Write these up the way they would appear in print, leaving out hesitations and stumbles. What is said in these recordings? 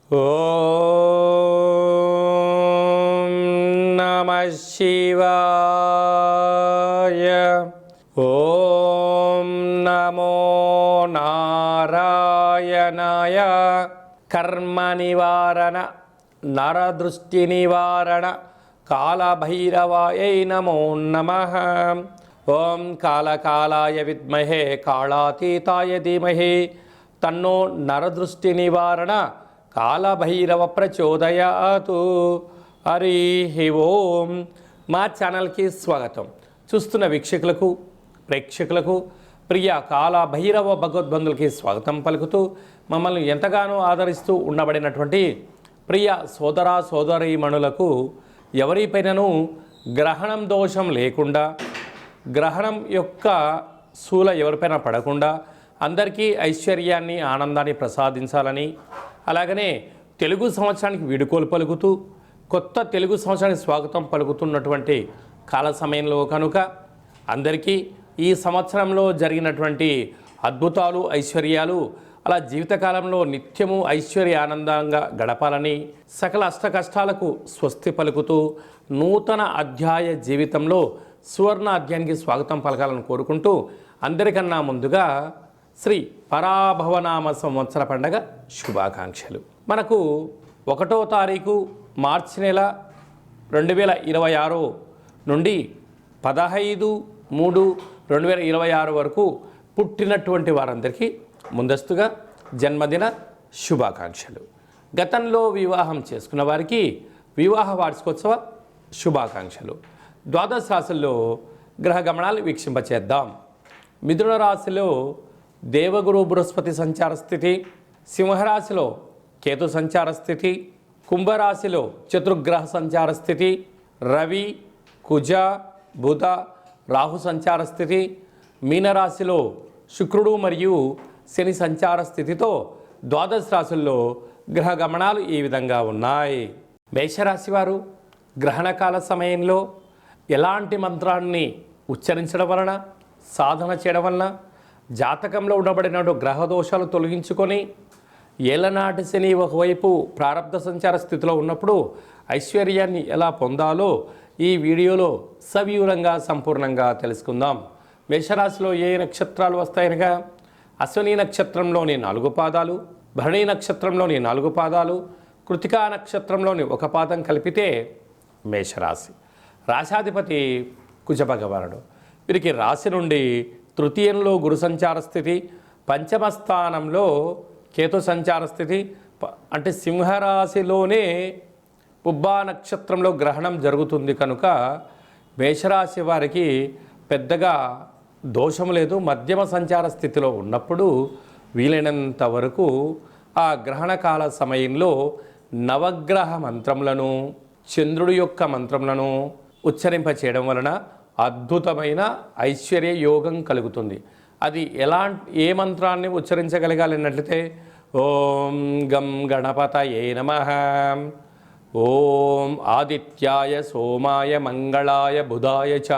ఓం నమః శివాయ. ఓం నమో నారాయణాయ. కర్మ నివారణ నరదృష్టి నివారణ కాళభైరవాయై నమో నమః. ఓం కాళకాలాయ విద్మహే కాళాతీతాయ ధీమహి తన్నో నరదృష్టి నివారణ కాళభైరవ ప్రచోదయాతు. హరి ఓం. మా ఛానల్కి స్వాగతం. చూస్తున్న వీక్షకులకు ప్రేక్షకులకు ప్రియ కాళభైరవ భగవద్బంధులకి స్వాగతం పలుకుతూ మమ్మల్ని ఎంతగానో ఆదరిస్తూ ఉండబడినటువంటి ప్రియ సోదర సోదరీమణులకు ఎవరిపైనను గ్రహణం దోషం లేకుండా, గ్రహణం యొక్క శూల ఎవరిపైన పడకుండా అందరికీ ఐశ్వర్యాన్ని ఆనందాన్ని ప్రసాదించాలని, అలాగనే తెలుగు సంవత్సరానికి వీడుకోలు పలుకుతూ కొత్త తెలుగు సంవత్సరానికి స్వాగతం పలుకుతున్నటువంటి కాల సమయంలో కనుక అందరికీ ఈ సంవత్సరంలో జరిగినటువంటి అద్భుతాలు ఐశ్వర్యాలు అలా జీవితకాలంలో నిత్యము ఐశ్వర్య ఆనందంగా గడపాలని, సకల అష్ట కష్టాలకు స్వస్తి పలుకుతూ నూతన అధ్యాయ జీవితంలో సువర్ణ అధ్యాయానికి స్వాగతం పలకాలని కోరుకుంటూ అందరికన్నా ముందుగా శ్రీ పరాభవనామ సంవత్సర పండగ శుభాకాంక్షలు. మనకు 1వ తారీఖు మార్చి నెల 2026 నుండి 15/3/2026 వరకు పుట్టినటువంటి వారందరికీ ముందస్తుగా జన్మదిన శుభాకాంక్షలు. గతంలో వివాహం చేసుకున్న వారికి వివాహ వార్షికోత్సవ శుభాకాంక్షలు. ద్వాదశ రాశుల్లో గ్రహ గమనాలు వీక్షింపచేద్దాం. మిథున రాశిలో దేవగురు బృహస్పతి సంచార స్థితి, సింహరాశిలో కేతు సంచార స్థితి, కుంభరాశిలో చతుర్గ్రహ సంచార స్థితి, రవి కుజ బుధ రాహు సంచార స్థితి, మీనరాశిలో శుక్రుడు మరియు శని సంచార స్థితితో ద్వాదశ రాశుల్లో గ్రహ గమనాలు ఈ విధంగా ఉన్నాయి. మేషరాశి వారు గ్రహణకాల సమయంలో ఎలాంటి మంత్రాన్ని ఉచ్చరించడం వలన, సాధన చేయడం వలన జాతకంలో ఉండబడిన గ్రహ దోషాలు తొలగించుకొని ఏలనాటి శని ఒకవైపు ప్రారబ్ధ సంచార స్థితిలో ఉన్నప్పుడు ఐశ్వర్యాన్ని ఎలా పొందాలో ఈ వీడియోలో సవివరంగా సంపూర్ణంగా తెలుసుకుందాం. మేషరాశిలో ఏ నక్షత్రాలు వస్తాయనగా అశ్విని నక్షత్రంలోని 4 పాదాలు, భరణి నక్షత్రంలోని 4 పాదాలు, కృతికా నక్షత్రంలోని 1 పాదం కలిపితే మేషరాశి. రాశాధిపతి కుజ భగవానుడు. వీరికి రాశి నుండి తృతీయంలో గురు సంచార స్థితి, పంచమ స్థానంలో కేతు సంచార స్థితి, అంటే సింహరాశిలోనే పుబ్బా నక్షత్రంలో గ్రహణం జరుగుతుంది కనుక మేషరాశి వారికి పెద్దగా దోషం లేదు. మధ్యమ సంచార స్థితిలో ఉన్నప్పుడు వీలైనంత వరకు ఆ గ్రహణకాల సమయంలో నవగ్రహ మంత్రములను, చంద్రుడి యొక్క మంత్రములను ఉచ్చరింప చేయడం వలన అద్భుతమైన ఐశ్వర్య యోగం కలుగుతుంది. అది ఏ మంత్రాన్ని ఉచ్చరించగలగాలి అన్నట్లయితే ఓం గం గణపతయే నమః, ఓం ఆదిత్యాయ సోమాయ మంగళాయ బుధాయ చ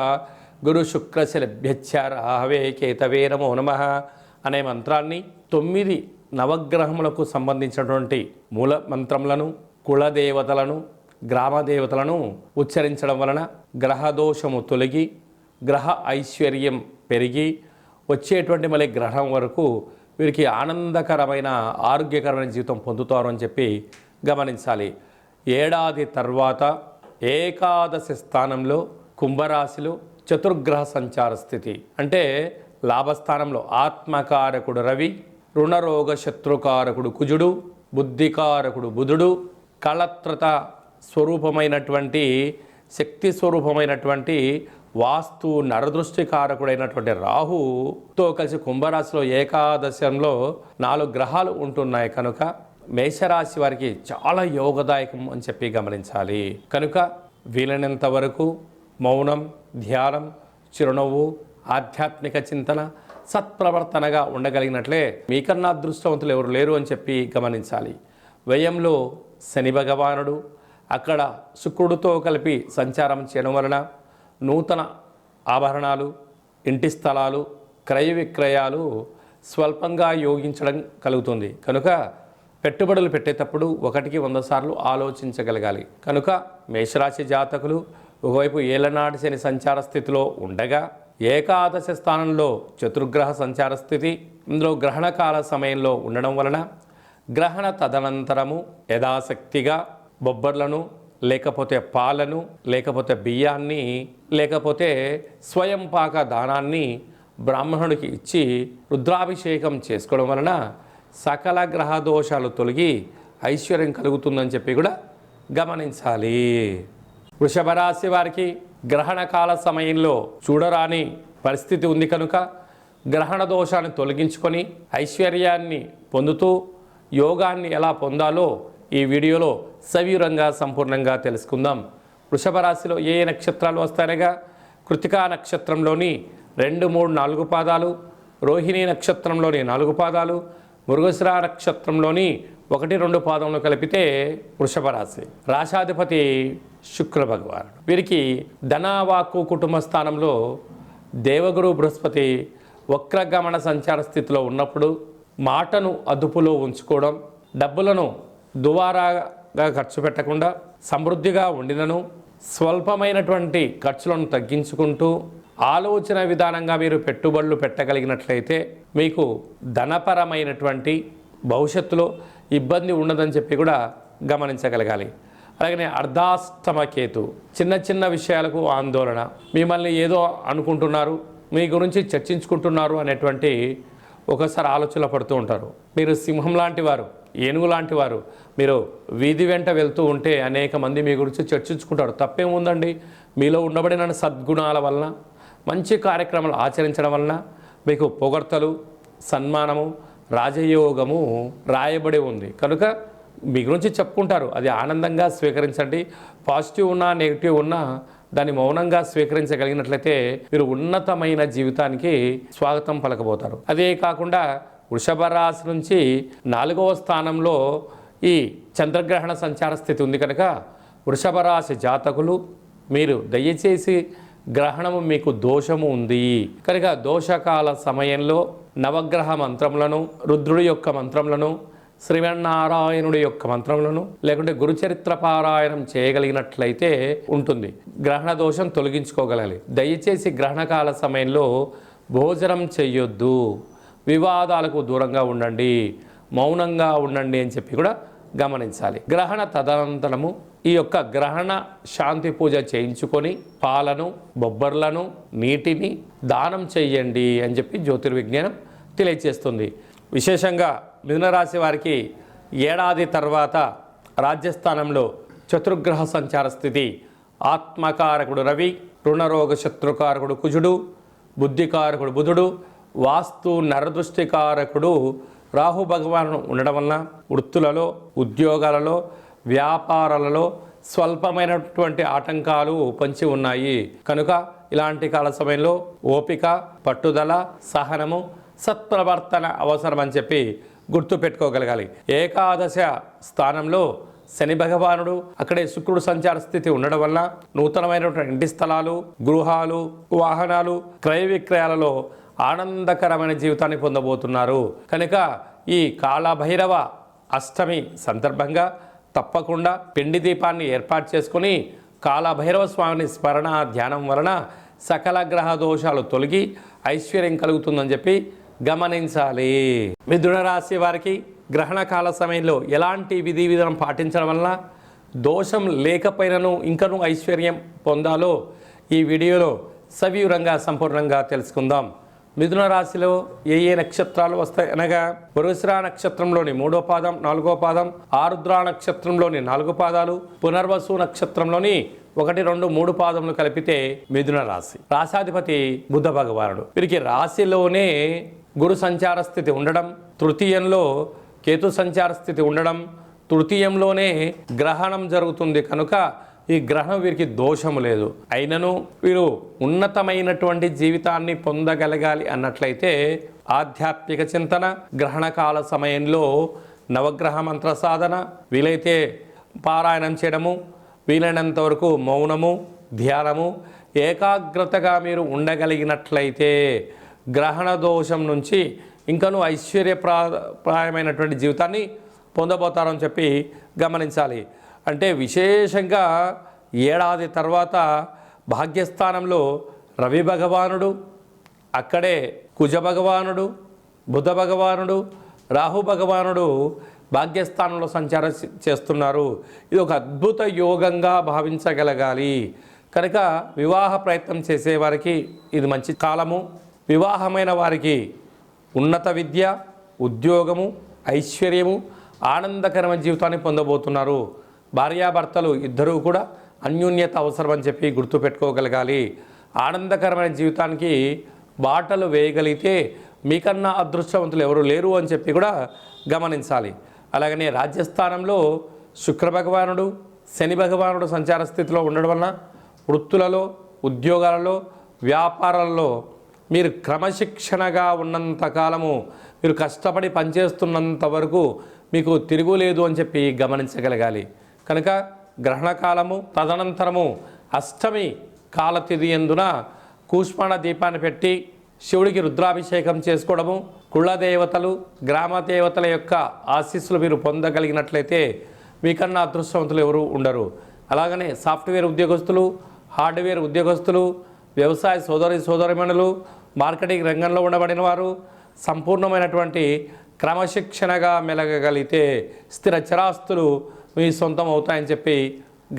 గురు శుక్రశలభ్యచ్చ రాహవే కేతవే నమో నమః అనే మంత్రాన్ని 9 నవగ్రహములకు సంబంధించినటువంటి మూల మంత్రములను, కులదేవతలను, గ్రామదేవతలను ఉచ్చరించడం వలన గ్రహదోషము తొలగి గ్రహ ఐశ్వర్యం పెరిగి వచ్చేటువంటి మళ్ళీ గ్రహం వరకు వీరికి ఆనందకరమైన ఆరోగ్యకరమైన జీవితం పొందుతారు అని చెప్పి గమనించాలి. ఏడాది తర్వాత ఏకాదశి స్థానంలో కుంభరాశిలో చతుర్గ్రహ సంచార స్థితి, అంటే లాభస్థానంలో ఆత్మకారకుడు రవి, రుణరోగ శత్రుకారకుడు కుజుడు, బుద్ధికారకుడు బుధుడు, కళత్రత స్వరూపమైనటువంటి శక్తి స్వరూపమైనటువంటి వాస్తు నరదృష్టికారకుడైనటువంటి రాహుతో కలిసి కుంభరాశిలో ఏకాదశంలో 4 గ్రహాలు ఉంటున్నాయి కనుక మేషరాశి వారికి చాలా యోగదాయకం అని చెప్పి గమనించాలి. కనుక వీలైనంత వరకు మౌనం, ధ్యానం, చిరునవ్వు, ఆధ్యాత్మిక చింతన, సత్ప్రవర్తనగా ఉండగలిగినట్లే మీకన్నా అదృష్టవంతులు ఎవరు లేరు అని చెప్పి గమనించాలి. వ్యయంలో శని భగవానుడు అక్కడ శుక్రుడితో కలిపి సంచారం చేయడం వలన నూతన ఆభరణాలు, ఇంటి స్థలాలు, క్రయ విక్రయాలు స్వల్పంగా యోగించడం కలుగుతుంది. కనుక పెట్టుబడులు పెట్టేటప్పుడు 100 సార్లు ఆలోచించగలగాలి. కనుక మేషరాశి జాతకులు ఒకవైపు ఏలనాటి శని సంచార స్థితిలో ఉండగా ఏకాదశ స్థానంలో చతుర్గ్రహ సంచార స్థితి, ఇందులో గ్రహణకాల సమయంలో ఉండడం వలన గ్రహణ తదనంతరము యథాశక్తిగా బొబ్బర్లను, లేకపోతే పాలను, లేకపోతే బియ్యాన్ని, లేకపోతే స్వయం పాక దానాన్ని బ్రాహ్మణుడికి ఇచ్చి రుద్రాభిషేకం చేసుకోవడం వలన సకల గ్రహ దోషాలు తొలగి ఐశ్వర్యం కలుగుతుందని చెప్పి కూడా గమనించాలి. వృషభ రాశి వారికి గ్రహణ కాల సమయంలో చూడరాని పరిస్థితి ఉంది కనుక గ్రహణ దోషాన్ని తొలగించుకొని ఐశ్వర్యాన్ని పొందుతూ యోగాన్ని ఎలా పొందాలో ఈ వీడియోలో సవివరంగా సంపూర్ణంగా తెలుసుకుందాం. వృషభ రాశిలో ఏ నక్షత్రాలు వస్తాయనగా కృతికా నక్షత్రంలోని 2, 3, 4 పాదాలు, రోహిణీ నక్షత్రంలోని 4 పాదాలు, మృగశిర నక్షత్రంలోని 1, 2 పాదములు కలిపితే వృషభ రాశి. రాశాధిపతి శుక్ర భగవానుడు. వీరికి ధనవాక్కు కుటుంబ స్థానంలో దేవగురు బృహస్పతి వక్రగమన సంచార స్థితిలో ఉన్నప్పుడు మాటను అదుపులో ఉంచుకోవడం, డబ్బులను దువారాగా ఖర్చు పెట్టకుండా సమృద్ధిగా ఉండినను స్వల్పమైనటువంటి ఖర్చులను తగ్గించుకుంటూ ఆలోచన విధానంగా మీరు పెట్టుబడులు పెట్టగలిగినట్లయితే మీకు ధనపరమైనటువంటి భవిష్యత్తులో ఇబ్బంది ఉండదని చెప్పి కూడా గమనించగలగాలి. అలాగనే అర్ధాష్టమ కేతు చిన్న చిన్న విషయాలకు ఆందోళన, మిమ్మల్ని ఏదో అనుకుంటున్నారు, మీ గురించి చర్చించుకుంటున్నారు అనేటువంటి ఒకసారి ఆలోచన పడుతూ ఉంటారు. మీరు సింహం లాంటి వారు, ఏనుగు లాంటి వారు. మీరు వీధి వెంట వెళ్తూ ఉంటే అనేక మంది మీ గురించి చర్చించుకుంటారు. తప్పేముందండి? మీలో ఉండబడిన సద్గుణాల వలన, మంచి కార్యక్రమాలు ఆచరించడం వలన మీకు పొగడ్తలు, సన్మానము, రాజయోగము రాయబడి ఉంది కనుక మీ గురించి చెప్పుకుంటారు. అది ఆనందంగా స్వీకరించండి. పాజిటివ్ ఉన్నా నెగిటివ్ ఉన్నా దాన్ని మౌనంగా స్వీకరించగలిగినట్లయితే మీరు ఉన్నతమైన జీవితానికి స్వాగతం పలకబోతారు. అదే కాకుండా వృషభ రాశి నుంచి 4వ స్థానంలో ఈ చంద్రగ్రహణ సంచార స్థితి ఉంది కనుక వృషభ రాశి జాతకులు మీరు దయచేసి గ్రహణము మీకు దోషము ఉంది కనుక దోషకాల సమయంలో నవగ్రహ మంత్రములను, రుద్రుడి యొక్క మంత్రములను, శ్రీమన్నారాయణుడి యొక్క మంత్రములను లేకుంటే గురుచరిత్ర పారాయణం చేయగలిగినట్లయితే ఉంటుంది. గ్రహణ దోషం తొలగించుకోగలగాలి. దయచేసి గ్రహణకాల సమయంలో భోజనం చెయ్యొద్దు, వివాదాలకు దూరంగా ఉండండి, మౌనంగా ఉండండి అని చెప్పి కూడా గమనించాలి. గ్రహణ తదనంతరము ఈ యొక్క గ్రహణ శాంతి పూజ చేయించుకొని పాలను, బొబ్బర్లను, నీటిని దానం చెయ్యండి అని చెప్పి జ్యోతిర్విజ్ఞానం తెలియజేస్తుంది. విశేషంగా మిథున రాశి వారికి ఏడాది తర్వాత రాజ్యస్థానంలో చతుర్గ్రహ సంచార స్థితి, ఆత్మకారకుడు రవి, రుణరోగ శత్రుకారకుడు కుజుడు, బుద్ధికారకుడు బుధుడు, వాస్తు నరదృష్టికారకుడు రాహు భగవాను ఉండడం వలన వృత్తులలో, ఉద్యోగాలలో, వ్యాపారాలలో స్వల్పమైనటువంటి ఆటంకాలు పొంచి ఉన్నాయి కనుక ఇలాంటి కాల సమయంలో ఓపిక, పట్టుదల, సహనము, సత్ప్రవర్తన అవసరం అని చెప్పి గుర్తు పెట్టుకోగలగాలి. ఏకాదశ స్థానంలో శని భగవానుడు, అక్కడే శుక్రుడు సంచార స్థితి ఉండడం వల్ల నూతనమైనటువంటి ఇంటి స్థలాలు, గృహాలు, వాహనాలు, క్రయ విక్రయాలలో ఆనందకరమైన జీవితాన్ని పొందబోతున్నారు కనుక ఈ కాళభైరవ అష్టమి సందర్భంగా తప్పకుండా పిండి దీపాన్ని ఏర్పాటు చేసుకుని కాళభైరవ స్వామిని స్మరణ ధ్యానం వలన సకల గ్రహ దోషాలు తొలగి ఐశ్వర్యం కలుగుతుందని చెప్పి గమనించాలి. మిథున రాశి వారికి గ్రహణ కాల సమయంలో ఎలాంటి విధి విధానం పాటించడం వలన దోషం లేకపోయినను ఇంకనూ ఐశ్వర్యం పొందాలో ఈ వీడియోలో సవివరంగా సంపూర్ణంగా తెలుసుకుందాం. మిథున రాశిలో ఏ నక్షత్రాలు వస్తాయి అనగా మృగశిర నక్షత్రంలోని 3వ పాదం, 4వ పాదం, ఆరుద్ర నక్షత్రంలోని 4 పాదాలు, పునర్వసు నక్షత్రంలోని 1, 2, 3 పాదములు కలిపితే మిథున రాశి. రాశాధిపతి బుధ భగవానుడు. వీరికి రాశిలోనే గురు సంచార స్థితి ఉండడం, తృతీయంలో కేతు సంచార స్థితి ఉండడం, తృతీయంలోనే గ్రహణం జరుగుతుంది కనుక ఈ గ్రహణం వీరికి దోషము లేదు. అయినను వీరు ఉన్నతమైనటువంటి జీవితాన్ని పొందగలగాలి అన్నట్లయితే ఆధ్యాత్మిక చింతన, గ్రహణకాల సమయంలో నవగ్రహ మంత్ర సాధన, వీలైతే పారాయణం చేయడము, వీలైనంత వరకు మౌనము, ధ్యానము, ఏకాగ్రతగా మీరు ఉండగలిగినట్లయితే గ్రహణ దోషం నుంచి ఇంకనూ ఐశ్వర్యప్రాయమైనటువంటి జీవితాన్ని పొందబోతారని చెప్పి గమనించాలి. అంటే విశేషంగా ఏడాది తర్వాత భాగ్యస్థానంలో రవి భగవానుడు, అక్కడే కుజ భగవానుడు, బుధ భగవానుడు, రాహు భగవానుడు భాగ్యస్థానంలో సంచారం చేస్తున్నారు. ఇది ఒక అద్భుత యోగంగా భావించగలగాలి. కనుక వివాహ ప్రయత్నం చేసేవారికి ఇది మంచి కాలము. వివాహమైన వారికి ఉన్నత విద్య, ఉద్యోగము, ఐశ్వర్యము, ఆనందకరమైన జీవితాన్ని పొందబోతున్నారు. భార్యాభర్తలు ఇద్దరూ కూడా అన్యోన్యత అవసరం అని చెప్పి గుర్తుపెట్టుకోగలగాలి. ఆనందకరమైన జీవితానికి బాటలు వేయగలిగితే మీకన్నా అదృష్టవంతులు ఎవరు లేరు అని చెప్పి కూడా గమనించాలి. అలాగనే రాజ్యస్థానంలో శుక్ర భగవానుడు, శని భగవానుడు సంచార స్థితిలో ఉండడం వలన వృత్తులలో, ఉద్యోగాలలో, వ్యాపారాలలో మీరు క్రమశిక్షణగా ఉన్నంత కాలము, మీరు కష్టపడి పనిచేస్తున్నంత వరకు మీకు తిరుగులేదు అని చెప్పి గమనించగలగాలి. కనుక గ్రహణ కాలము తదనంతరము అష్టమి కాలతిథి యందున కూష్మాండ దీపాన్ని పెట్టి శివుడికి రుద్రాభిషేకం చేసుకోవడము, కులదేవతలు, గ్రామ దేవతల యొక్క ఆశీస్సులు మీరు పొందగలిగినట్లయితే మీకన్నా అదృష్టవంతులు ఎవరు ఉండరు. అలాగనే సాఫ్ట్వేర్ ఉద్యోగస్తులు, హార్డ్వేర్ ఉద్యోగస్తులు, వ్యవసాయ సోదరిమణులు, మార్కెటింగ్ రంగంలో ఉండబడిన వారు సంపూర్ణమైనటువంటి క్రమశిక్షణగా మెలగగలిగితే స్థిర చరాస్తులు మీ సొంతం అవుతాయని చెప్పి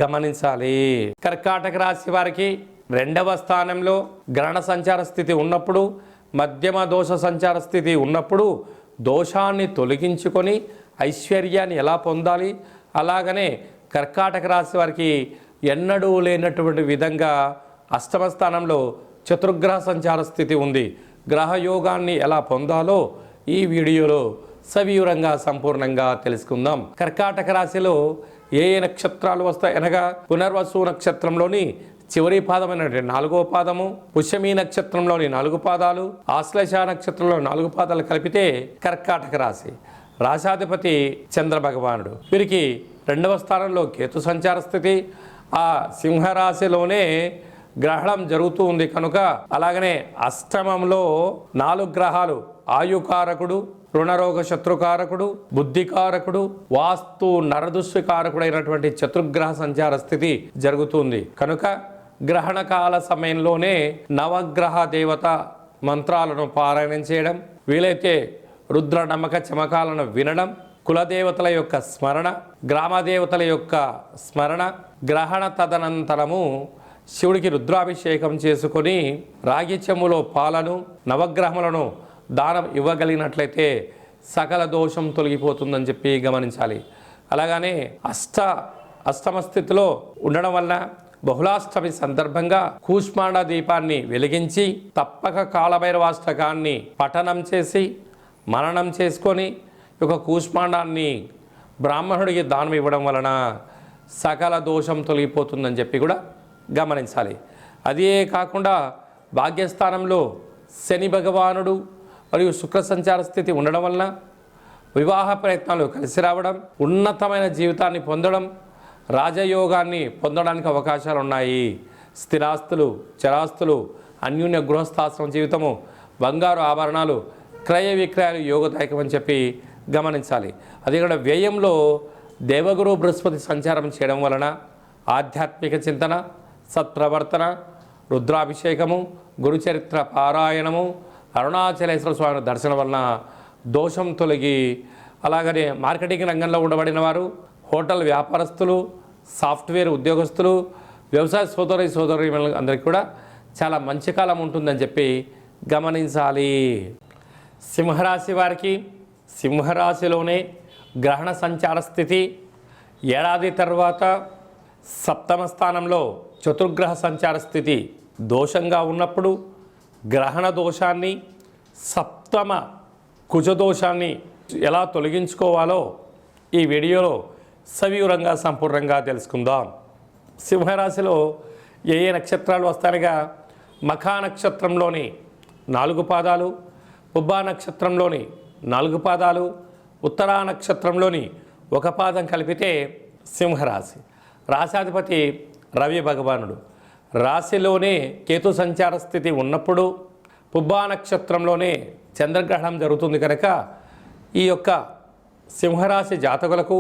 గమనించాలి. కర్కాటక రాశి వారికి 2వ స్థానంలో గ్రహణ సంచార స్థితి ఉన్నప్పుడు, మధ్యమ దోష సంచార స్థితి ఉన్నప్పుడు దోషాన్ని తొలగించుకొని ఐశ్వర్యాన్ని ఎలా పొందాలి, అలాగనే కర్కాటక రాశి వారికి ఎన్నడూ లేనటువంటి విధంగా అష్టమ స్థానంలో చతుర్గ్రహ సంచార స్థితి ఉంది. గ్రహయోగాన్ని ఎలా పొందాలో ఈ వీడియోలో సవివరంగా సంపూర్ణంగా తెలుసుకుందాం. కర్కాటక రాశిలో ఏ నక్షత్రాలు వస్తాయి అనగా పునర్వసు నక్షత్రంలోని చివరి పాదమైనటువంటి 4వ పాదము, పుష్యమి నక్షత్రంలోని 4 పాదాలు, ఆశ్లేష నక్షత్రంలో 4 పాదాలు కలిపితే కర్కాటక రాశి. రాశాధిపతి చంద్ర భగవానుడు. వీరికి 2వ స్థానంలో కేతు సంచార స్థితి. ఆ సింహరాశిలోనే గ్రహణం జరుగుతూ ఉంది కనుక, అలాగనే అష్టమంలో 4 గ్రహాలు ఆయుకారకుడు, రుణరోగ శత్రుకారకుడు, బుద్ధికారకుడు, వాస్తు నరదృష్టికారకుడైనటువంటి చతుర్గ్రహ సంచార స్థితి జరుగుతుంది కనుక గ్రహణకాల సమయంలోనే నవగ్రహ దేవత మంత్రాలను పారాయణం చేయడం, వీలైతే రుద్ర నమ్మక చమకాలను వినడం, కులదేవతల యొక్క స్మరణ, గ్రామదేవతల యొక్క స్మరణ, గ్రహణ తదనంతరము శివుడికి రుద్రాభిషేకం చేసుకొని రాగి చెంబులో పాలను, నవగ్రహములను దానం ఇవ్వగలిగినట్లయితే సకల దోషం తొలగిపోతుందని చెప్పి గమనించాలి. అలాగనే అష్టమ స్థితిలో ఉండడం వల్ల బహుళాష్టమి సందర్భంగా కూష్మాండ దీపాన్ని వెలిగించి తప్పక కాలభైరవాష్టకాన్ని పఠనం చేసి మననం చేసుకొని ఒక కూష్మాండాన్ని బ్రాహ్మణుడికి దానం ఇవ్వడం వలన సకల దోషం తొలగిపోతుందని చెప్పి కూడా గమనించాలి. అదే కాకుండా భాగ్యస్థానంలో శని భగవానుడు మరియు శుక్ర సంచార స్థితి ఉండడం వలన వివాహ ప్రయత్నాలు కలిసి రావడం, ఉన్నతమైన జీవితాన్ని పొందడం, రాజయోగాన్ని పొందడానికి అవకాశాలు ఉన్నాయి. స్థిరాస్తులు, చరాస్తులు, అన్యూన్య గృహస్థాశ్రమ జీవితము, బంగారు ఆభరణాలు, క్రయ విక్రయాలు యోగదాయకం అని చెప్పి గమనించాలి. అది కూడా వ్యయంలో దేవగురు బృహస్పతి సంచారం చేయడం వలన ఆధ్యాత్మిక చింతన, సత్ప్రవర్తన, రుద్రాభిషేకము, గురుచరిత్ర పారాయణము, అరుణాచలేశ్వర స్వామి దర్శనం వలన దోషం తొలగి, అలాగనే మార్కెటింగ్ రంగంలో ఉండబడిన వారు, హోటల్ వ్యాపారస్తులు, సాఫ్ట్వేర్ ఉద్యోగస్తులు, వ్యవసాయ సోదరి అందరికీ కూడా చాలా మంచి కాలం ఉంటుందని చెప్పి గమనించాలి. సింహరాశి వారికి సింహరాశిలోనే గ్రహణ సంచార స్థితి, ఏడాది తర్వాత 7వ స్థానంలో చతుర్గ్రహ సంచార స్థితి దోషంగా ఉన్నప్పుడు గ్రహణ దోషాన్ని, 7వ కుజదోషాన్ని ఎలా తొలగించుకోవాలో ఈ వీడియోలో సవివరంగా సంపూర్ణంగా తెలుసుకుందాం. సింహరాశిలో ఏ నక్షత్రాలు వస్తాయనగా మఖా నక్షత్రంలోని 4 పాదాలు, పుబ్బా నక్షత్రంలోని 4 పాదాలు, ఉత్తరా నక్షత్రంలోని 1 పాదం కలిపితే సింహరాశి. రాశాధిపతి రవి భగవానుడు. రాశిలోనే కేతు సంచార స్థితి ఉన్నప్పుడు పుబ్బా నక్షత్రంలోనే చంద్రగ్రహణం జరుగుతుంది కనుక ఈ యొక్క సింహరాశి జాతకులకు,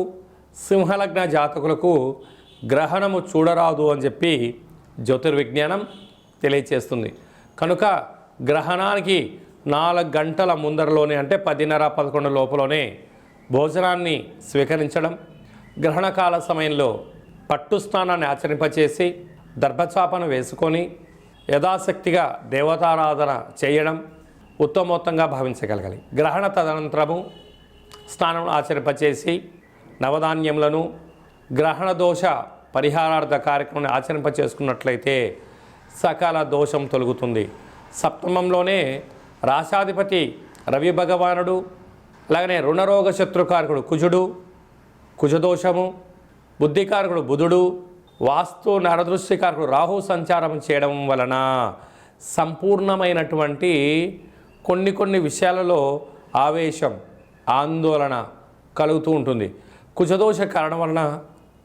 సింహలగ్న జాతకులకు గ్రహణము చూడరాదు అని చెప్పి జ్యోతిర్విజ్ఞానం తెలియచేస్తుంది. కనుక గ్రహణానికి 4 గంటల ముందరలోనే అంటే 10:30-11 లోపలనే భోజనాన్ని స్వీకరించడం, గ్రహణకాల సమయంలో పట్టు స్నానాన్ని ఆచరింపచేసి దర్భచాపను వేసుకొని యథాశక్తిగా దేవతారాధన చేయడం ఉత్తమోత్తంగా భావించగలగాలి. గ్రహణ తదనంతరము స్నానం ఆచరింపచేసి నవధాన్యములను గ్రహణ దోష పరిహారార్థ కార్యక్రమాన్ని ఆచరింపచేసుకున్నట్లయితే సకల దోషం తొలగుతుంది. సప్తమంలోనే రాశాధిపతి రవి భగవానుడు, అలాగనే రుణరోగ శత్రుకారకుడు కుజుడు, కుజదోషము, బుద్ధికారకుడు బుధుడు, వాస్తు నరదృష్టికారకుడు రాహు సంచారం చేయడం వలన సంపూర్ణమైనటువంటి కొన్ని విషయాలలో ఆవేశం, ఆందోళన కలుగుతూ ఉంటుంది. కుజదోష కారణం వలన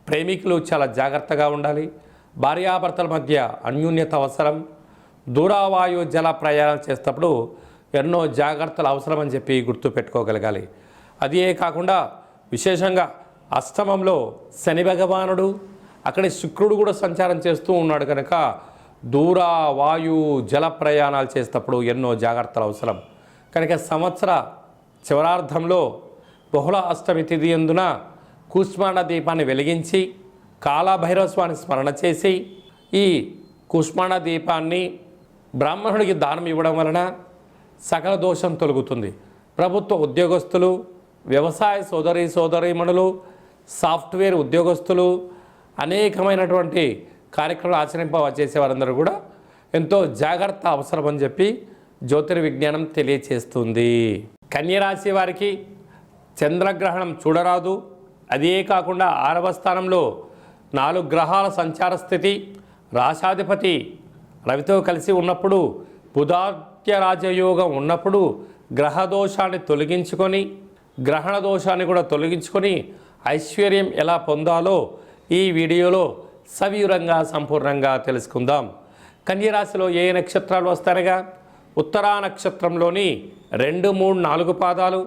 ప్రేమికులు చాలా జాగ్రత్తగా ఉండాలి. భార్యాభర్తల మధ్య అన్యోన్యత అవసరం. దూరావాయు జల ప్రయాణం చేసేటప్పుడు ఎన్నో జాగ్రత్తలు అవసరమని చెప్పి గుర్తుపెట్టుకోగలగాలి. అదే కాకుండా విశేషంగా అష్టమంలో శని భగవానుడు, అక్కడే శుక్రుడు కూడా సంచారం చేస్తూ ఉన్నాడు. కనుక దూర వాయు జల ప్రయాణాలు చేసేటప్పుడు ఎన్నో జాగ్రత్తలు అవసరం. కనుక సంవత్సర చివరార్థంలో బహుళ అష్టమి తిథి యందున కూష్మాండ దీపాన్ని వెలిగించి కాలభైరవ స్వామిని స్మరణ చేసి ఈ కూష్మాండ దీపాన్ని బ్రాహ్మణుడికి దానం ఇవ్వడం వలన సకల దోషం తొలగుతుంది. ప్రభుత్వ ఉద్యోగస్తులు, వ్యవసాయ సోదరీమణులు, సాఫ్ట్వేర్ ఉద్యోగస్తులు, అనేకమైనటువంటి కార్యక్రమాలు ఆచరింపచేసే వారందరూ కూడా ఎంతో జాగ్రత్త అవసరమని చెప్పి జ్యోతిర్విజ్ఞానం తెలియచేస్తుంది. కన్యరాశి వారికి చంద్రగ్రహణం చూడరాదు. అదే కాకుండా 6వ స్థానంలో 4 గ్రహాల సంచార స్థితి, రాశాధిపతి రవితో కలిసి ఉన్నప్పుడు, బుధాత్య రాజయోగం ఉన్నప్పుడు గ్రహదోషాన్ని తొలగించుకొని, గ్రహణ దోషాన్ని కూడా తొలగించుకొని ఐశ్వర్యం ఎలా పొందాలో ఈ వీడియోలో సవివరంగా సంపూర్ణంగా తెలుసుకుందాం. కన్యరాశిలో ఏ నక్షత్రాలు వస్తాయనగా ఉత్తరా నక్షత్రంలోని 2, 3, 4 పాదాలు,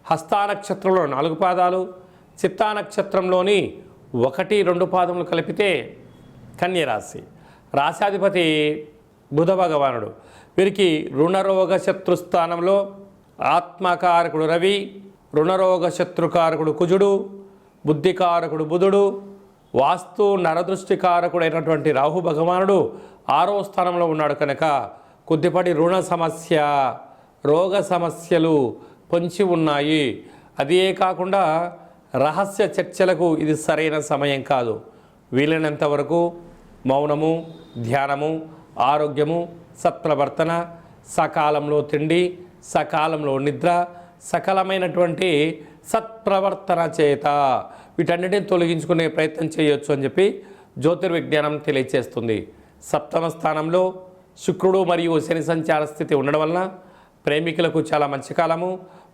హస్తా నక్షత్రంలో 4 పాదాలు, చిత్తా నక్షత్రంలోని 1, 2 పాదములు కలిపితే కన్యరాశి. రాశాధిపతి బుధ భగవానుడు. వీరికి రుణరోగ శత్రుస్థానంలో ఆత్మకారకుడు రవి, రుణరోగ శత్రుకారకుడు కుజుడు, బుద్ధికారకుడు బుధుడు, వాస్తు నరదృష్టికారకుడైనటువంటి రాహు భగవానుడు 6వ స్థానంలో ఉన్నాడు. కనుక కొద్దిపాటి రుణ సమస్య, రోగ సమస్యలు పొంచి ఉన్నాయి. అదే కాకుండా రహస్య చర్చలకు ఇది సరైన సమయం కాదు. వీలైనంత వరకు మౌనము, ధ్యానము, ఆరోగ్యము, సత్ప్రవర్తన, సకాలంలో తిండి, సకాలంలో నిద్ర, సకలమైనటువంటి సత్ప్రవర్తన చేత వీటన్నిటిని తొలగించుకునే ప్రయత్నం చేయొచ్చు అని చెప్పి జ్యోతిర్విజ్ఞానం తెలియచేస్తుంది. 7వ స్థానంలో శుక్రుడు మరియు శని సంచార స్థితి ఉండడం వలన ప్రేమికులకు చాలా మంచి కాలము.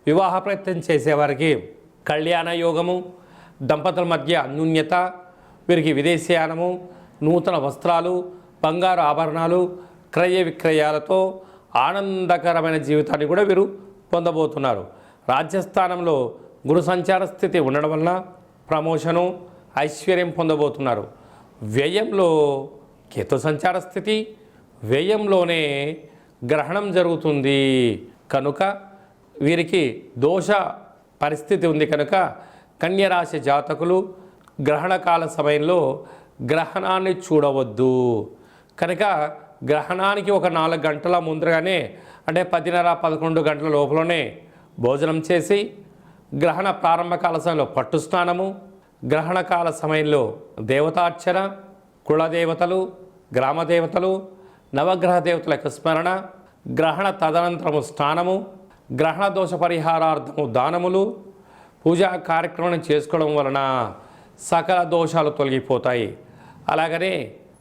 వివాహ ప్రయత్నం చేసేవారికి కళ్యాణ యోగము, దంపతుల మధ్య అన్యోన్యత, వీరికి విదేశీయానము, నూతన వస్త్రాలు, బంగారు ఆభరణాలు, క్రయ విక్రయాలతో ఆనందకరమైన జీవితాన్ని కూడా వీరు పొందబోతున్నారు. రాజ్యస్థానంలో గురు సంచార స్థితి ఉండడం వలన ప్రమోషను, ఐశ్వర్యం పొందబోతున్నారు. వ్యయంలో కేతు సంచార స్థితి, వ్యయంలోనే గ్రహణం జరుగుతుంది. కనుక వీరికి దోష పరిస్థితి ఉంది. కనుక కన్యరాశి జాతకులు గ్రహణకాల సమయంలో గ్రహణాన్ని చూడవద్దు. కనుక గ్రహణానికి ఒక 4 గంటల ముందరగానే అంటే 10:30-11 గంటల లోపలనే భోజనం చేసి గ్రహణ ప్రారంభకాల సమయంలో పట్టు స్నానము, గ్రహణకాల సమయంలో దేవతార్చన, కులదేవతలు, గ్రామదేవతలు, నవగ్రహ దేవతల యొక్క స్మరణ, గ్రహణ తదనంతరము స్నానము, గ్రహణ దోష పరిహారార్థము దానములు, పూజా కార్యక్రమం చేసుకోవడం వలన సకల దోషాలు తొలగిపోతాయి. అలాగనే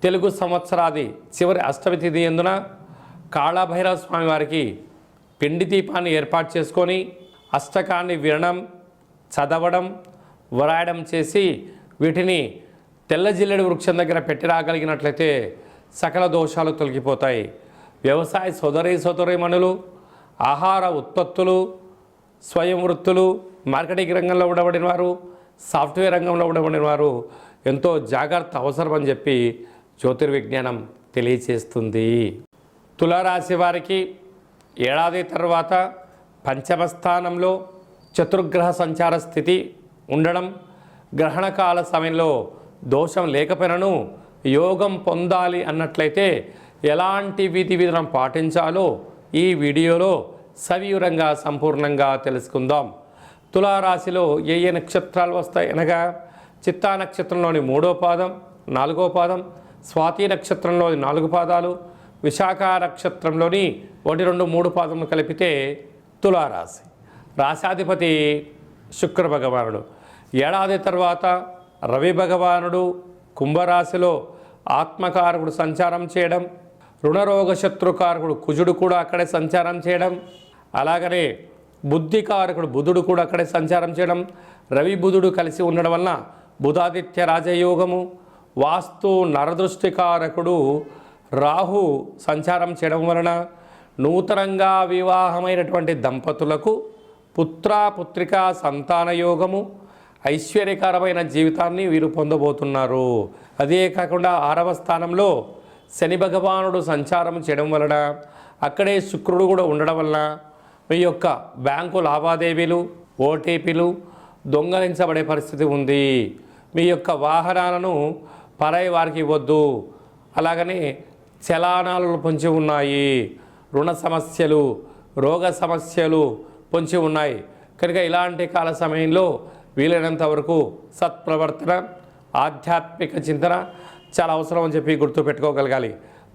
తెలుగు సంవత్సరాది చివరి అష్టమి తిథి యందున కాళభైరవ స్వామి వారికి పిండి దీపాన్ని ఏర్పాటు చేసుకొని అష్టకాన్ని వినడం, చదవడం, వ్రాయడం చేసి వీటిని తెల్ల జిల్లెడు వృక్షం దగ్గర పెట్టి రాగలిగినట్లయితే సకల దోషాలు తొలగిపోతాయి. వ్యవసాయ సోదరీమణులు, ఆహార ఉత్పత్తులు, స్వయం వృత్తులు, మార్కెటింగ్ రంగంలో ఉండబడిన వారు, సాఫ్ట్వేర్ రంగంలో ఉండబడిన వారు ఎంతో జాగ్రత్త అవసరం అని చెప్పి జ్యోతిర్విజ్ఞానం తెలియచేస్తుంది. తులారాశి వారికి ఏడాది తర్వాత పంచమ స్థానంలో చతుర్గ్రహ సంచార స్థితి ఉండడం, గ్రహణకాల సమయంలో దోషం లేకపోయినను యోగం పొందాలి అన్నట్లయితే ఎలాంటి విధి విధానం పాటించాలో ఈ వీడియోలో సవివరంగా సంపూర్ణంగా తెలుసుకుందాం. తులారాశిలో ఏ ఏ నక్షత్రాలు వస్తాయి అనగా చిత్తా నక్షత్రంలోని 3వ పాదం, 4వ పాదం, స్వాతి నక్షత్రంలోని 4 పాదాలు, విశాఖ నక్షత్రంలోని 1, 2, 3 పాదములు కలిపితే తులారాశి. రాశాధిపతి శుక్ర భగవానుడు. ఏడాది తర్వాత రవి భగవానుడు కుంభరాశిలో ఆత్మకారకుడు సంచారం చేయడం, రుణరోగ శత్రుకారకుడు కుజుడు కూడా అక్కడే సంచారం చేయడం, అలాగనే బుద్ధికారకుడు బుధుడు కూడా అక్కడే సంచారం చేయడం, రవి బుధుడు కలిసి ఉండడం వలన బుధాదిత్య రాజయోగము, వాస్తు నరదృష్టికారకుడు రాహు సంచారం చేయడం వలన నూతనంగా వివాహమైనటువంటి దంపతులకు పుత్రికా సంతాన యోగము, ఐశ్వర్యకరమైన జీవితాన్ని వీరు పొందబోతున్నారు. అదే కాకుండా 6వ స్థానంలో శని భగవానుడు సంచారం చేయడం వలన అక్కడే శుక్రుడు కూడా ఉండడం వలన మీ యొక్క బ్యాంకు లావాదేవీలు, ఓటీపీలు దొంగలించబడే పరిస్థితి ఉంది. మీ యొక్క వాహనాలను పరాయి వారికి ఇవ్వద్దు. అలాగనే చలానాలు పొంచి ఉన్నాయి. రుణ సమస్యలు, రోగ సమస్యలు పొంచి ఉన్నాయి. కనుక ఇలాంటి కాల సమయంలో వీలైనంత వరకు సత్ప్రవర్తన, ఆధ్యాత్మిక చింతన చాలా అవసరం అని చెప్పి గుర్తుపెట్టుకోగలగాలి.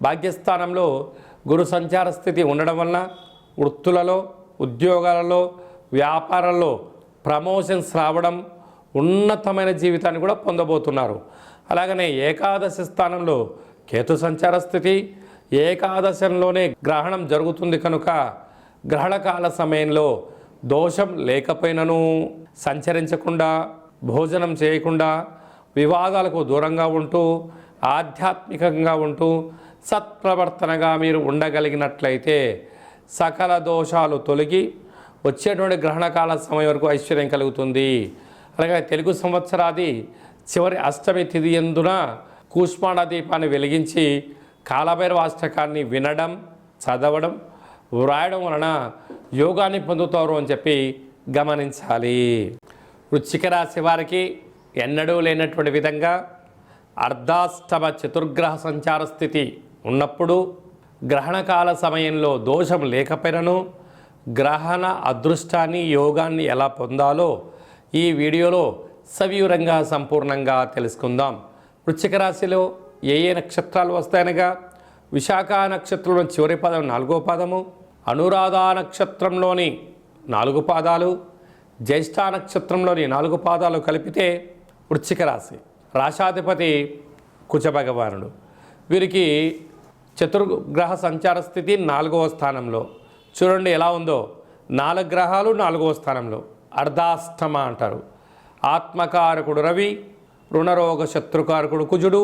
భాగ్యస్థానంలో గురు సంచార స్థితి ఉండడం వలన వృత్తులలో, ఉద్యోగాలలో, వ్యాపారాల్లో ప్రమోషన్స్ రావడం, ఉన్నతమైన జీవితాన్ని కూడా పొందబోతున్నారు. అలాగనే ఏకాదశి స్థానంలో కేతు సంచార స్థితి, ఏకాదశంలోనే గ్రహణం జరుగుతుంది కనుక గ్రహణకాల సమయంలో దోషం లేకపోయినను సంచరించకుండా, భోజనం చేయకుండా, వివాదాలకు దూరంగా ఉంటూ, ఆధ్యాత్మికంగా ఉంటూ సత్ప్రవర్తనగా మీరు ఉండగలిగినట్లయితే సకల దోషాలు తొలగి వచ్చేటువంటి గ్రహణకాల సమయం వరకు ఐశ్వర్యం కలుగుతుంది. అలాగే తెలుగు సంవత్సరాది చివరి అష్టమి తిథి యందున కూష్మాండ దీపాన్ని వెలిగించి కాలభైరవ అష్టకాన్ని వినడం, చదవడం, వ్రాయడం వలన యోగాన్ని పొందుతారు అని చెప్పి గమనించాలి. వృశ్చిక రాశి వారికి ఎన్నడూ లేనటువంటి విధంగా అర్ధాష్టమ చతుర్గ్రహ సంచార స్థితి ఉన్నప్పుడు గ్రహణకాల సమయంలో దోషం లేకపోయినను గ్రహణ అదృష్టాన్ని, యోగాన్ని ఎలా పొందాలో ఈ వీడియోలో సవివరంగా సంపూర్ణంగా తెలుసుకుందాం. వృశ్చిక రాశిలో ఏ ఏ నక్షత్రాలు వస్తాయనగా విశాఖ నక్షత్రంలోని చివరి పాదం 4వ పాదము, అనురాధ నక్షత్రంలోని 4 పాదాలు, జ్యేష్ఠ నక్షత్రంలోని 4 పాదాలు కలిపితే వృశ్చిక రాశి. రాశాధిపతి కుజ భగవానుడు. వీరికి చతుర్గ్రహ సంచార స్థితి 4వ స్థానంలో. చూడండి ఎలా ఉందో, 4 గ్రహాలు 4వ స్థానంలో. అర్ధాష్టమ అంటారు. ఆత్మకారకుడు రవి, రుణరోగ శత్రుకారకుడు కుజుడు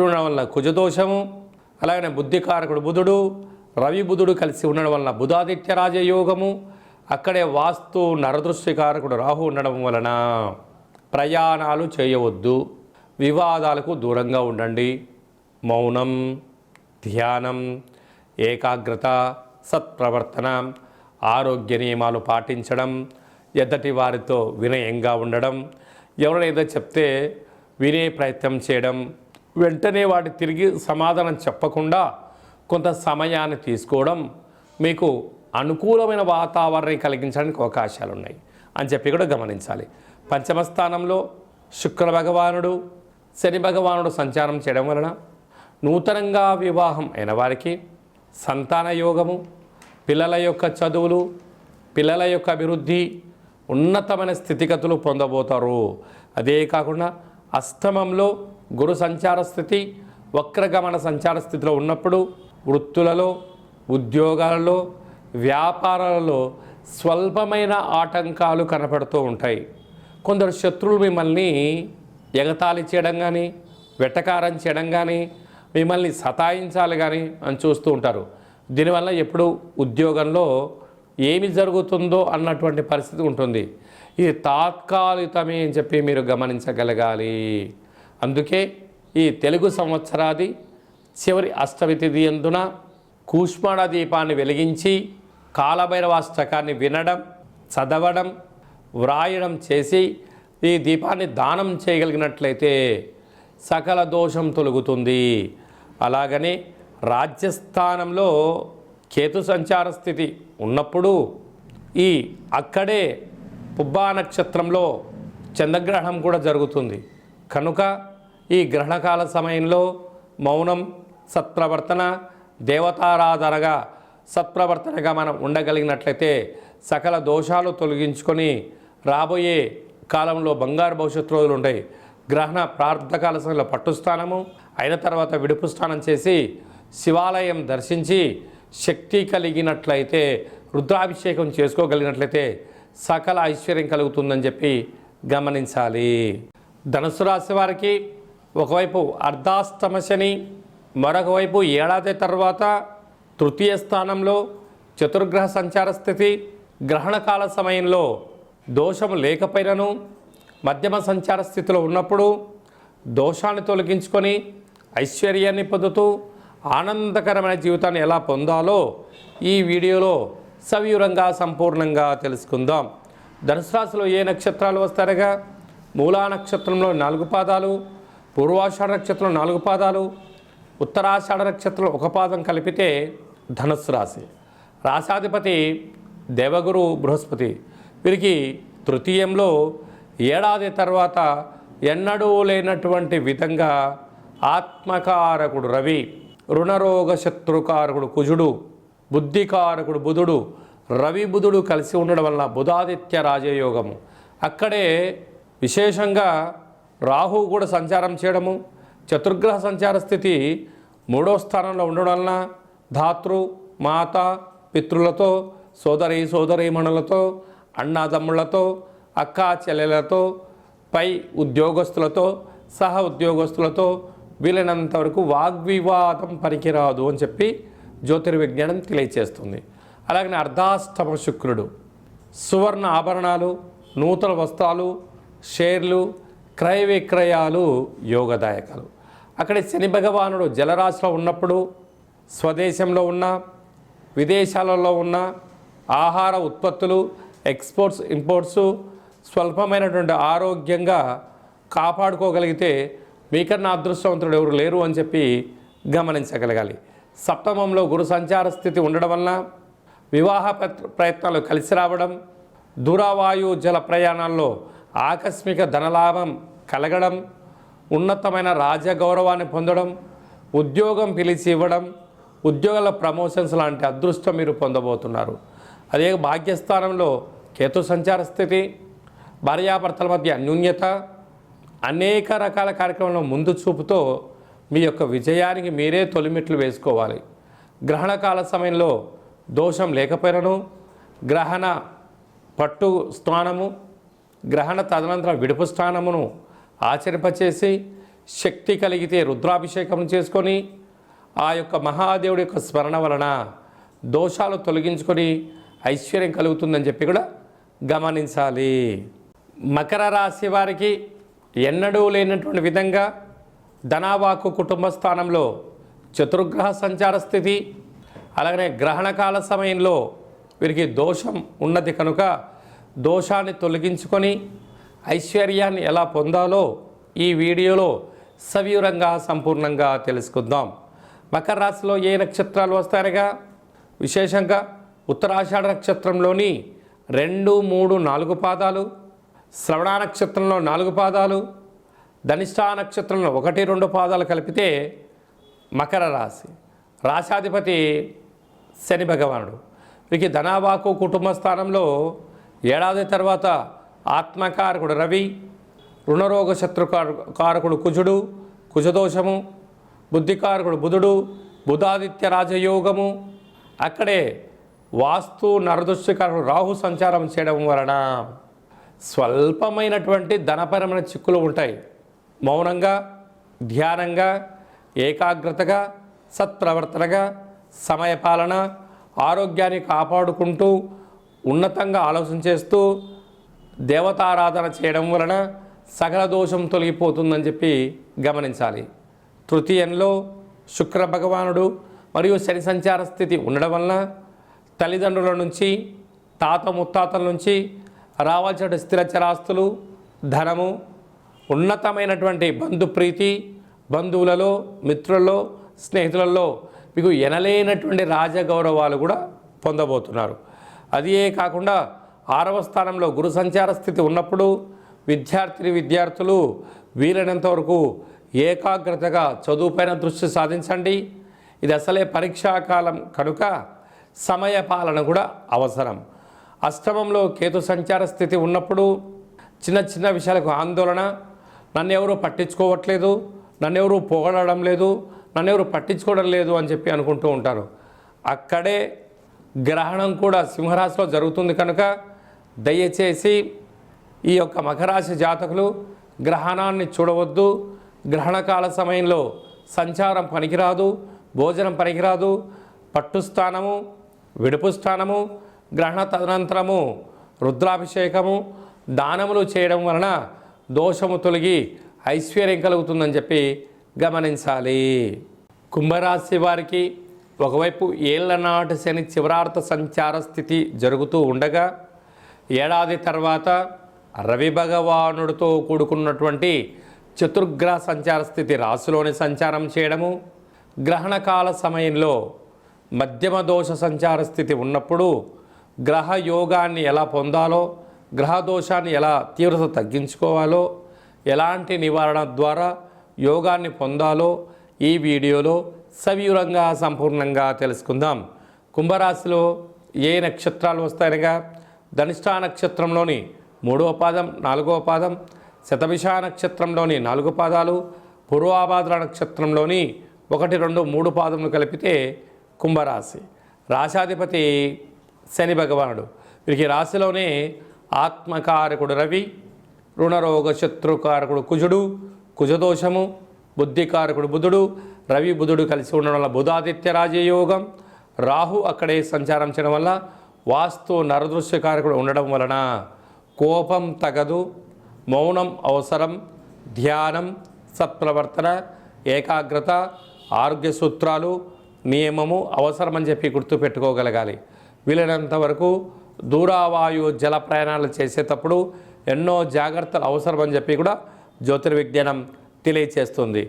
ఉండడం వల్ల కుజదోషము, అలాగనే బుద్ధికారకుడు బుధుడు, రవి బుధుడు కలిసి ఉండడం వలన బుధాదిత్య రాజయోగము, అక్కడే వాస్తు నరదృష్టికారకుడు రాహు ఉండడం వలన ప్రయాణాలు చేయవద్దు, వివాదాలకు దూరంగా ఉండండి. మౌనం, ధ్యానం, ఏకాగ్రత, సత్ప్రవర్తన, ఆరోగ్య నియమాలు పాటించడం, ఎద్దటి వారితో వినయంగా ఉండడం, ఎవరైనా ఏదో చెప్తే వినే ప్రయత్నం చేయడం, వెంటనే వాటి తిరిగి సమాధానం చెప్పకుండా కొంత సమయాన్ని తీసుకోవడం మీకు అనుకూలమైన వాతావరణం కలిగించడానికి అవకాశాలు ఉన్నాయి అని చెప్పి కూడా గమనించాలి. పంచమ స్థానంలో శుక్ర భగవానుడు, శని భగవానుడు సంచారం చేయడం వలన నూతనంగా వివాహం అయిన వారికి సంతాన యోగము, పిల్లల యొక్క చదువులు, పిల్లల యొక్క అభివృద్ధి, ఉన్నతమైన స్థితిగతులు పొందబోతారు. అదే కాకుండా అష్టమంలో గురు సంచార స్థితి, వక్రగమన సంచార స్థితిలో ఉన్నప్పుడు వృత్తులలో, ఉద్యోగాలలో, వ్యాపారాలలో స్వల్పమైన ఆటంకాలు కనపడుతూ ఉంటాయి. కొందరు శత్రువులు మిమ్మల్ని ఎగతాళి చేయడం కానీ, వెటకారం చేయడం కానీ, మిమ్మల్ని సతాయించాలి కానీ అని చూస్తూ ఉంటారు. దీనివల్ల ఎప్పుడు ఉద్యోగంలో ఏమి జరుగుతుందో అన్నటువంటి పరిస్థితి ఉంటుంది. ఇది తాత్కాలికమే అని చెప్పి మీరు గమనించగలగాలి. అందుకే ఈ తెలుగు సంవత్సరాది చివరి అష్టమి తిథి యందున కూష్మాండ దీపాన్ని వెలిగించి కాలభైరవాష్టకాన్ని వినడం, చదవడం, వ్రాయడం చేసి ఈ దీపాన్ని దానం చేయగలిగినట్లయితే సకల దోషం తొలగుతుంది. అలాగనే రాజ్యస్థానంలో కేతు సంచార స్థితి ఉన్నప్పుడు అక్కడే పుబ్బా నక్షత్రంలో చంద్రగ్రహణం కూడా జరుగుతుంది. కనుక ఈ గ్రహణకాల సమయంలో మౌనం, సత్ప్రవర్తన, దేవతారాధనగా సత్ప్రవర్తనగా మనం ఉండగలిగినట్లయితే సకల దోషాలు తొలగించుకొని రాబోయే కాలంలో బంగారు భవిష్యత్తు రోజులు ఉంటాయి. గ్రహణ ప్రార్థకాల సమయంలో పట్టుస్థానము అయిన తర్వాత విడుపు స్నానం చేసి శివాలయం దర్శించి శక్తి కలిగినట్లయితే రుద్రాభిషేకం చేసుకోగలిగినట్లయితే సకల ఐశ్వర్యం కలుగుతుందని చెప్పి గమనించాలి. ధనుసు రాశి వారికి ఒకవైపు అర్ధాష్టమ శని, మరొక వైపు ఏడాది తర్వాత తృతీయ స్థానంలో చతుర్గ్రహ సంచార స్థితి, గ్రహణకాల సమయంలో దోషం లేకపోయినను మధ్యమ సంచార స్థితిలో ఉన్నప్పుడు దోషాన్ని తొలగించుకొని ఐశ్వర్యాన్ని పొందుతూ ఆనందకరమైన జీవితాన్ని ఎలా పొందాలో ఈ వీడియోలో సవివరంగా సంపూర్ణంగా తెలుసుకుందాం. ధనుసు రాశిలో ఏ నక్షత్రాలు వస్తారగా మూలా నక్షత్రంలో 4 పాదాలు, పూర్వాషాఢ నక్షత్రం 4 పాదాలు, ఉత్తరాషాఢ నక్షత్రం 1 పాదం కలిపితే ధనుస్సు రాశి. రాశాధిపతి దేవగురు బృహస్పతి. వీరికి తృతీయంలో ఏడాది తర్వాత ఎన్నడూ లేనటువంటి విధంగా ఆత్మకారకుడు రవి, రుణరోగ శత్రుకారకుడు కుజుడు, బుద్ధికారకుడు బుధుడు, రవి బుధుడు కలిసి ఉండడం వల్ల బుధాదిత్య రాజయోగము. అక్కడే విశేషంగా రాహు కూడా సంచారం చేయడము, చతుర్గ్రహ సంచార స్థితి 3వ స్థానంలో ఉండడం వలన ధాతృ, మాత, పితృలతో, సోదరీమణులతో, అన్నాదమ్ముళ్లతో, అక్కా చెల్లెలతో, పై ఉద్యోగస్తులతో, సహ ఉద్యోగస్తులతో వీలైనంత వరకు వాగ్వివాదం పనికిరాదు అని చెప్పి జ్యోతిర్విజ్ఞానం తెలియచేస్తుంది. అలాగనే అర్ధాష్టమ శుక్రుడు సువర్ణ ఆభరణాలు, నూతన వస్త్రాలు, షేర్లు, క్రయ విక్రయాలు యోగదాయకాలు. అక్కడ శని భగవానుడు జలరాశిలో ఉన్నప్పుడు స్వదేశంలో ఉన్న విదేశాలలో ఉన్న ఆహార ఉత్పత్తులు, ఎక్స్పోర్ట్స్, ఇంపోర్ట్స్ స్వల్పమైనటువంటి ఆరోగ్యంగా కాపాడుకోగలిగితే మీకన్నా అదృష్టవంతుడు ఎవరు లేరు అని చెప్పి గమనించగలగాలి. సప్తమంలో గురు సంచార స్థితి ఉండడం వలన వివాహ ప్రయత్నాలు కలిసి రావడం, దూరవాయు జల ప్రయాణాల్లో ఆకస్మిక ధనలాభం కలగడం, ఉన్నతమైన రాజగౌరవాన్ని పొందడం, ఉద్యోగం పిలిచి ఇవ్వడం, ఉద్యోగాల ప్రమోషన్స్ లాంటి అదృష్టం మీరు పొందబోతున్నారు. అదే భాగ్యస్థానంలో కేతు సంచార స్థితి, భార్యాభర్తల మధ్య అన్యోన్యత, అనేక రకాల కార్యక్రమాల్లో ముందు చూపుతో మీ యొక్క విజయానికి మీరే తొలిమెట్లు వేసుకోవాలి. గ్రహణకాల సమయంలో దోషం లేకపోయినను గ్రహణ పట్టు స్థానము, గ్రహణ తదనంతరం విడుపు స్థానమును ఆచరింపచేసి శక్తి కలిగితే రుద్రాభిషేకం చేసుకొని ఆ యొక్క మహాదేవుడి యొక్క స్మరణ వలన దోషాలు తొలగించుకొని ఐశ్వర్యం కలుగుతుందని చెప్పి కూడా గమనించాలి. మకర రాశి వారికి ఎన్నడూ లేనటువంటి విధంగా ధనావాకు కుటుంబ స్థానంలో చతుర్గ్రహ సంచార స్థితి, అలాగనే గ్రహణకాల సమయంలో వీరికి దోషం ఉన్నది కనుక దోషాన్ని తొలగించుకొని ఐశ్వర్యాన్ని ఎలా పొందాలో ఈ వీడియోలో సవివరంగా సంపూర్ణంగా తెలుసుకుందాం. మకర రాశిలో ఏ నక్షత్రాలు వస్తాయనగా విశేషంగా ఉత్తరాషాఢ నక్షత్రంలోని 2, 3, 4 పాదాలు, శ్రవణ నక్షత్రంలో 4 పాదాలు, ధనిష్టా నక్షత్రంలో 1, 2 పాదాలు కలిపితే మకర రాశి. రాశాధిపతి శని భగవానుడు. వీరికి ధనావాకు కుటుంబ స్థానంలో ఏడాది తర్వాత ఆత్మకారకుడు రవి, రుణరోగ శత్రుకారకుడు కుజుడు, కుజదోషము, బుద్ధికారకుడు బుధుడు, బుధాదిత్య రాజయోగము. అక్కడే వాస్తు నరదృష్టికారకుడు రాహు సంచారం చేయడం వలన స్వల్పమైనటువంటి ధనపరమైన చిక్కులు ఉంటాయి. మౌనంగా, ధ్యానంగా, ఏకాగ్రతగా, సత్ప్రవర్తనగా, సమయపాలన, ఆరోగ్యాన్ని కాపాడుకుంటూ ఉన్నతంగా ఆలోచన చేస్తూ దేవతారాధన చేయడం వలన సకల దోషం తొలగిపోతుందని చెప్పి గమనించాలి. తృతీయంలో శుక్ర భగవానుడు మరియు శని సంచార స్థితి ఉండడం వలన తల్లిదండ్రుల నుంచి తాత ముత్తాతల నుంచి రావాల్సిన స్థిర చరాస్తులు, ధనము, ఉన్నతమైనటువంటి బంధుప్రీతి, బంధువులలో, మిత్రులలో, స్నేహితులలో మీకు ఎనలేనటువంటి రాజగౌరవాలు కూడా పొందబోతున్నారు. అదే కాకుండా 6వ స్థానంలో గురు సంచార స్థితి ఉన్నప్పుడు విద్యార్థులు వీలైనంత వరకు ఏకాగ్రతగా చదువుపైన దృష్టి సాధించండి. ఇది అసలే పరీక్షాకాలం కనుక సమయ పాలన కూడా అవసరం. అష్టమంలో కేతు సంచార స్థితి ఉన్నప్పుడు చిన్న చిన్న విషయాలకు ఆందోళన, నన్ను ఎవరు పట్టించుకోవట్లేదు, నన్ను ఎవరు పొగడడం లేదు, నన్ను ఎవరు పట్టించుకోవడం లేదు అని చెప్పి అనుకుంటూ ఉంటారు. అక్కడే గ్రహణం కూడా సింహరాశిలో జరుగుతుంది కనుక దయచేసి ఈ యొక్క మకరాశి జాతకులు గ్రహణాన్ని చూడవద్దు. గ్రహణకాల సమయంలో సంచారం పనికిరాదు, భోజనం పనికిరాదు. పట్టు స్థానము, విడుపు స్థానము, గ్రహణ తదనంతరము రుద్రాభిషేకము, దానములు చేయడం వలన దోషము తొలగి ఐశ్వర్యం కలుగుతుందని చెప్పి గమనించాలి. కుంభరాశి వారికి ఒకవైపు ఏళ్లనాటి శని చివరార్థ సంచార స్థితి జరుగుతూ ఉండగా ఏడాది తర్వాత రవి భగవానుడితో కూడుకున్నటువంటి చతుర్గ్రహ సంచార స్థితి రాశిలోని సంచారం చేయడము, గ్రహణకాల సమయంలో మధ్యమ దోష సంచార స్థితి ఉన్నప్పుడు గ్రహ యోగాన్ని ఎలా పొందాలో, గ్రహ దోషాన్ని ఎలా తీవ్రత తగ్గించుకోవాలో, ఎలాంటి నివారణ ద్వారా యోగాన్ని పొందాలో ఈ వీడియోలో సవివరంగా సంపూర్ణంగా తెలుసుకుందాం. కుంభరాశిలో ఏ నక్షత్రాలు వస్తాయనగా ధనిష్ఠా నక్షత్రంలోని 3వ పాదం, 4వ పాదం, శతభిష నక్షత్రంలోని 4 పాదాలు, పూర్వాభాద్ర నక్షత్రంలోని 1, 2, 3 పాదములు కలిపితే కుంభరాశి. రాశాధిపతి శని భగవానుడు. వీరికి రాశిలోనే ఆత్మకారకుడు రవి, రుణరోగ శత్రుకారకుడు కుజుడు, కుజదోషము, బుద్ధికారకుడు బుధుడు, రవి బుధుడు కలిసి ఉండడం వల్ల బుధాదిత్య రాజయోగం, రాహు అక్కడే సంచారం చేయడం వల్ల వాస్తు నరదృశ్యకారకుడు ఉండడం వలన కోపం తగదు, మౌనం అవసరం, ధ్యానం, సత్ప్రవర్తన, ఏకాగ్రత, ఆరోగ్య సూత్రాలు, నియమము అవసరమని చెప్పి గుర్తుపెట్టుకోగలగాలి. వీలైనంత వరకు దూరావాయు జల ప్రయాణాలు చేసేటప్పుడు ఎన్నో జాగ్రత్తలు అవసరమని చెప్పి కూడా జ్యోతిర్విజ్ఞానం తెలియచేస్తుంది.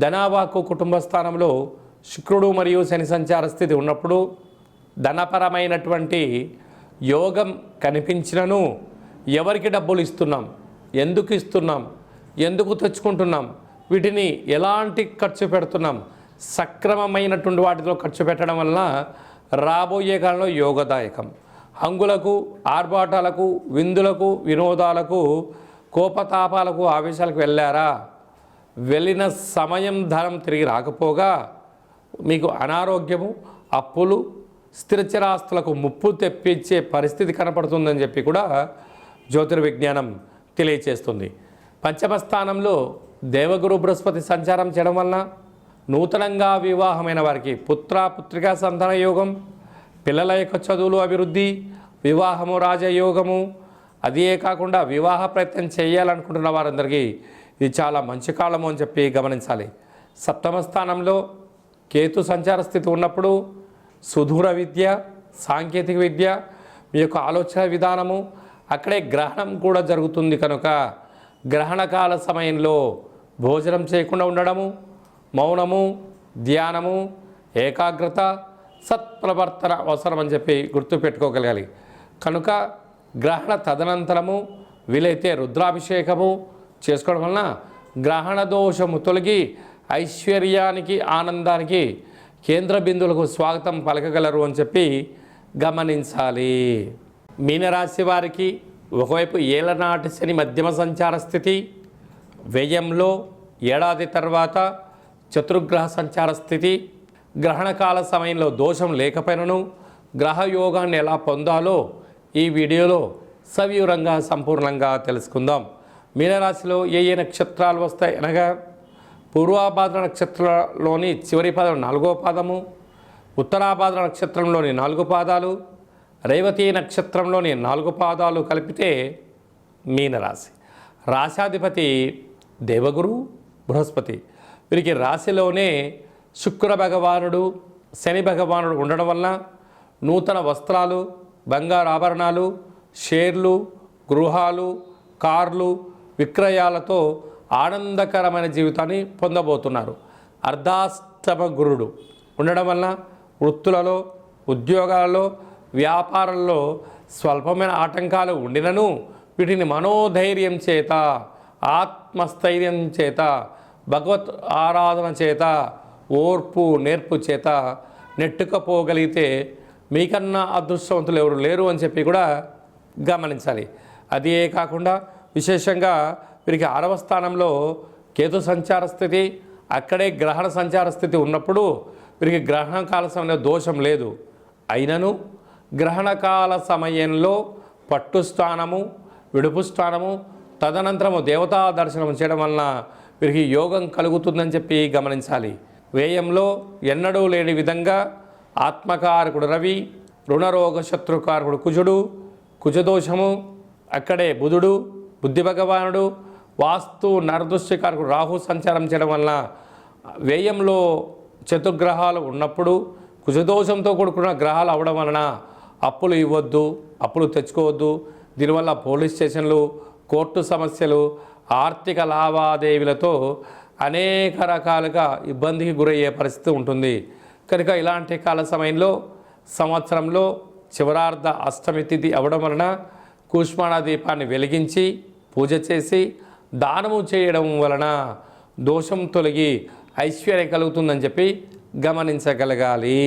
ధనావాకు కుటుంబ స్థానంలో శుక్రుడు మరియు శని సంచార స్థితి ఉన్నప్పుడు ధనపరమైనటువంటి యోగం కనిపించినను ఎవరికి డబ్బులు ఇస్తున్నాం, ఎందుకు తెచ్చుకుంటున్నాం, వీటిని ఎలాంటి ఖర్చు పెడుతున్నాం, సక్రమమైనటువంటి వాటిలో ఖర్చు పెట్టడం వలన రాబోయే కాలంలో యోగదాయకం. హంగులకు, ఆర్భాటాలకు, విందులకు, వినోదాలకు, కోపతాపాలకు, ఆవేశాలకు వెళ్ళారా, వెళ్ళిన సమయం ధనం తిరిగి రాకపోగా మీకు అనారోగ్యము, అప్పులు, స్థిరచరాస్తులకు ముప్పు తెప్పించే పరిస్థితి కనపడుతుందని చెప్పి కూడా జ్యోతిర్విజ్ఞానం తెలియచేస్తుంది. పంచమ స్థానంలో దేవగురు బృహస్పతి సంచారం చేయడం వలన నూతనంగా వివాహమైన వారికి పుత్రికా సంతాన యోగం, పిల్లల యొక్క చదువులు అభివృద్ధి, వివాహము రాజయోగము, అదే కాకుండా వివాహ ప్రయత్నం చేయాలనుకుంటున్న వారందరికీ ఇది చాలా మంచి కాలము అని చెప్పి గమనించాలి. సప్తమ స్థానంలో కేతు సంచార స్థితి ఉన్నప్పుడు సుదూర విద్య, సాంకేతిక విద్య, మీ యొక్క ఆలోచన విధానము, అక్కడే గ్రహణం కూడా జరుగుతుంది కనుక గ్రహణకాల సమయంలో భోజనం చేయకుండా ఉండడము, మౌనము, ధ్యానము, ఏకాగ్రత, సత్ప్రవర్తన అవసరమని చెప్పి గుర్తుపెట్టుకోగలగాలి. కనుక గ్రహణ తదనంతరము వీలైతే రుద్రాభిషేకము చేసుకోవడం వలన గ్రహణ దోషము తొలగి ఐశ్వర్యానికి, ఆనందానికి కేంద్ర బిందువులకు స్వాగతం పలకగలరు అని చెప్పి గమనించాలి. మీనరాశి వారికి ఒకవైపు ఏళ్లనాటి శని మధ్యమ సంచార స్థితి, వ్యయంలో ఏడాది తర్వాత చతుర్గ్రహ సంచార స్థితి, గ్రహణకాల సమయంలో దోషం లేకపోయినను గ్రహ యోగాన్ని ఎలా పొందాలో ఈ వీడియోలో సవివరంగా సంపూర్ణంగా తెలుసుకుందాం. మీనరాశిలో ఏ నక్షత్రాలు వస్తాయి అనగా పూర్వాభాద్ర నక్షత్రంలోని చివరి పాదం 4వ పాదము, ఉత్తరాభాద్ర నక్షత్రంలోని 4 పాదాలు, రేవతి నక్షత్రంలోని 4 పాదాలు కలిపితే మీనరాశి. రాశాధిపతి దేవగురు బృహస్పతి. వీరికి రాశిలోనే శుక్ర భగవానుడు, శని భగవానుడు ఉండడం వల్ల నూతన వస్త్రాలు, బంగారు ఆభరణాలు, షేర్లు, గృహాలు, కార్లు విక్రయాలతో ఆనందకరమైన జీవితాన్ని పొందబోతున్నారు. అర్ధాష్టమ గురుడు ఉండడం వల్ల వృత్తులలో, ఉద్యోగాలలో, వ్యాపారంలో స్వల్పమైన ఆటంకాలు ఉండినను వీటిని మనోధైర్యం చేత, ఆత్మస్థైర్యం చేత, భగవత్ ఆరాధన చేత, ఓర్పు నేర్పు చేత నెట్టుకపోగలిగితే మీకన్నా అదృష్టవంతులు ఎవరు లేరు అని చెప్పి కూడా గమనించాలి. అదే కాకుండా విశేషంగా వీరికి 6వ స్థానంలో కేతు సంచార స్థితి, అక్కడే గ్రహణ సంచార స్థితి ఉన్నప్పుడు వీరికి గ్రహణకాల సమయంలో దోషం లేదు. అయినను గ్రహణకాల సమయంలో పట్టు స్థానము, విడుపు స్థానము, తదనంతరము దేవతా దర్శనం చేయడం వలన వీరికి యోగం కలుగుతుందని చెప్పి గమనించాలి. వ్యయంలో ఎన్నడూ లేని విధంగా ఆత్మకారకుడు రవి, రుణరోగ శత్రుకారకుడు కుజుడు, కుజదోషము, అక్కడే బుధుడు, బుద్ధి భగవానుడు, వాస్తు నరదృష్టికారకుడు రాహు సంచారం చేయడం వలన వ్యయంలో చతుర్గ్రహాలు ఉన్నప్పుడు కుజదోషంతో కూడుకున్న గ్రహాలు అవడం వలన అప్పులు ఇవ్వద్దు, అప్పులు తెచ్చుకోవద్దు. దీనివల్ల పోలీస్ స్టేషన్లు, కోర్టు సమస్యలు, ఆర్థిక లావాదేవీలతో అనేక రకాలుగా ఇబ్బందికి గురయ్యే పరిస్థితి ఉంటుంది. కనుక ఇలాంటి కాల సమయంలో సంవత్సరంలో చివరార్ధ అష్టమి తిథి అవడం వలన కూష్మాండ దీపాన్ని వెలిగించి పూజ చేసి దానము చేయడం వలన దోషం తొలగి ఐశ్వర్యం కలుగుతుందని చెప్పి గమనించగలగాలి.